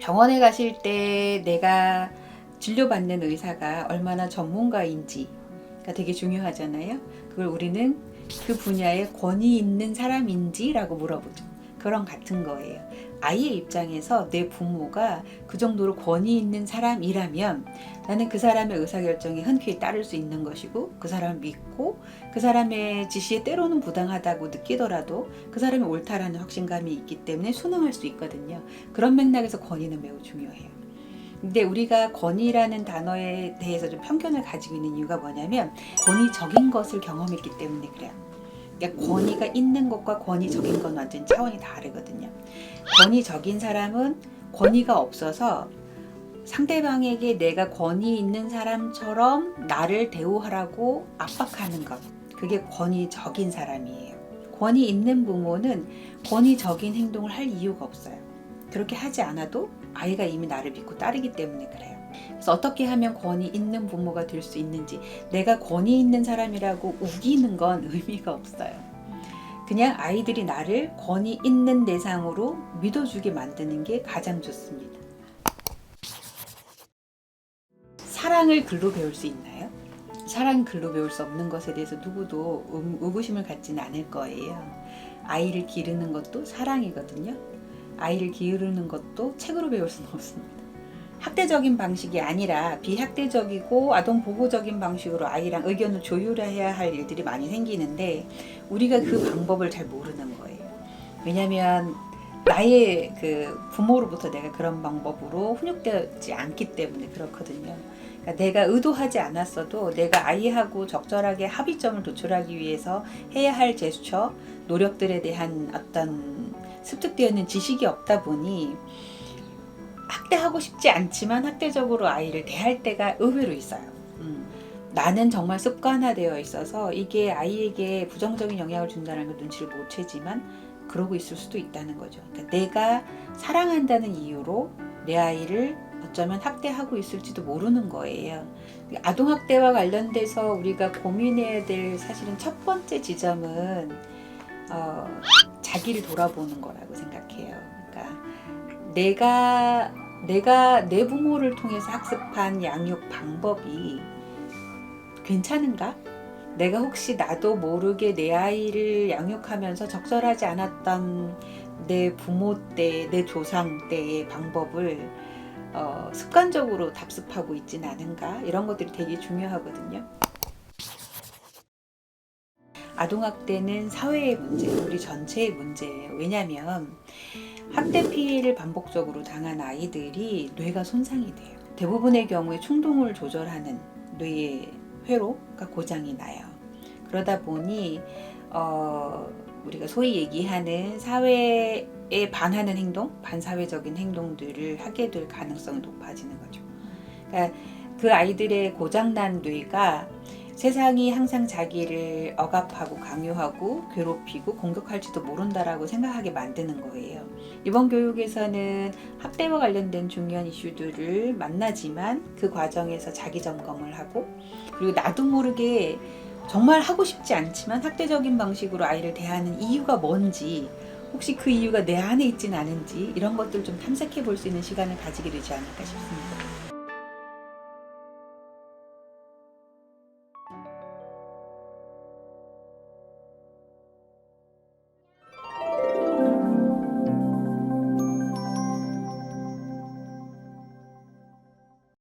병원에 가실 때 내가 진료받는 의사가 얼마나 전문가인지가 되게 중요하잖아요. 그걸 우리는 그 분야에 권위 있는 사람인지라고 물어보죠. 그런 같은 거예요. 아이의 입장에서 내 부모가 그 정도로 권위 있는 사람이라면 나는 그 사람의 의사결정에 흔쾌히 따를 수 있는 것이고, 그 사람을 믿고 그 사람의 지시에 때로는 부당하다고 느끼더라도 그 사람이 옳다라는 확신감이 있기 때문에 순응할 수 있거든요. 그런 맥락에서 권위는 매우 중요해요. 근데 우리가 권위라는 단어에 대해서 좀 편견을 가지고 있는 이유가 뭐냐면, 권위적인 것을 경험했기 때문에 그래요. 그러니까 권위가 있는 것과 권위적인 건 완전 차원이 다르거든요. 권위적인 사람은 권위가 없어서 상대방에게 내가 권위 있는 사람처럼 나를 대우하라고 압박하는 것, 그게 권위적인 사람이에요. 권위 있는 부모는 권위적인 행동을 할 이유가 없어요. 그렇게 하지 않아도 아이가 이미 나를 믿고 따르기 때문에 그래요. 그래서 어떻게 하면 권위 있는 부모가 될 수 있는지, 내가 권위 있는 사람이라고 우기는 건 의미가 없어요. 그냥 아이들이 나를 권위 있는 대상으로 믿어주게 만드는 게 가장 좋습니다. 사랑을 글로 배울 수 있나요? 사랑은 글로 배울 수 없는 것에 대해서 누구도 의구심을 갖지는 않을 거예요. 아이를 기르는 것도 사랑이거든요. 아이를 기르는 것도 책으로 배울 수는 없습니다. 학대적인 방식이 아니라 비학대적이고 아동보호적인 방식으로 아이랑 의견을 조율해야 할 일들이 많이 생기는데, 우리가 그 방법을 잘 모르는 거예요. 왜냐하면 나의 그 부모로부터 내가 그런 방법으로 훈육되지 않기 때문에 그렇거든요. 그러니까 내가 의도하지 않았어도 내가 아이하고 적절하게 합의점을 도출하기 위해서 해야 할 제스처, 노력들에 대한 어떤 습득되어 있는 지식이 없다 보니 학대하고 싶지 않지만 학대적으로 아이를 대할 때가 의외로 있어요. 나는 정말 습관화되어 있어서 이게 아이에게 부정적인 영향을 준다는 걸 눈치를 못 채지만 그러고 있을 수도 있다는 거죠. 그러니까 내가 사랑한다는 이유로 내 아이를 어쩌면 학대하고 있을지도 모르는 거예요. 아동학대와 관련돼서 우리가 고민해야 될 사실은 첫 번째 지점은 자기를 돌아보는 거라고 생각해요. 그러니까 내가 내 부모를 통해서 학습한 양육 방법이 괜찮은가? 내가 혹시 나도 모르게 내 아이를 양육하면서 적절하지 않았던 내 부모 때, 내 조상 때의 방법을 습관적으로 답습하고 있진 않은가? 이런 것들이 되게 중요하거든요. 아동학대는 사회의 문제, 우리 전체의 문제예요. 왜냐하면 학대 피해를 반복적으로 당한 아이들이 뇌가 손상이 돼요. 대부분의 경우에 충동을 조절하는 뇌의 회로가 고장이 나요. 그러다 보니 우리가 소위 얘기하는 사회에 반하는 행동, 반사회적인 행동들을 하게 될 가능성이 높아지는 거죠. 그러니까 그 아이들의 고장난 뇌가 세상이 항상 자기를 억압하고 강요하고 괴롭히고 공격할지도 모른다라고 생각하게 만드는 거예요. 이번 교육에서는 학대와 관련된 중요한 이슈들을 만나지만 그 과정에서 자기 점검을 하고, 그리고 나도 모르게 정말 하고 싶지 않지만 학대적인 방식으로 아이를 대하는 이유가 뭔지, 혹시 그 이유가 내 안에 있진 않은지, 이런 것들을 좀 탐색해 볼 수 있는 시간을 가지게 되지 않을까 싶습니다.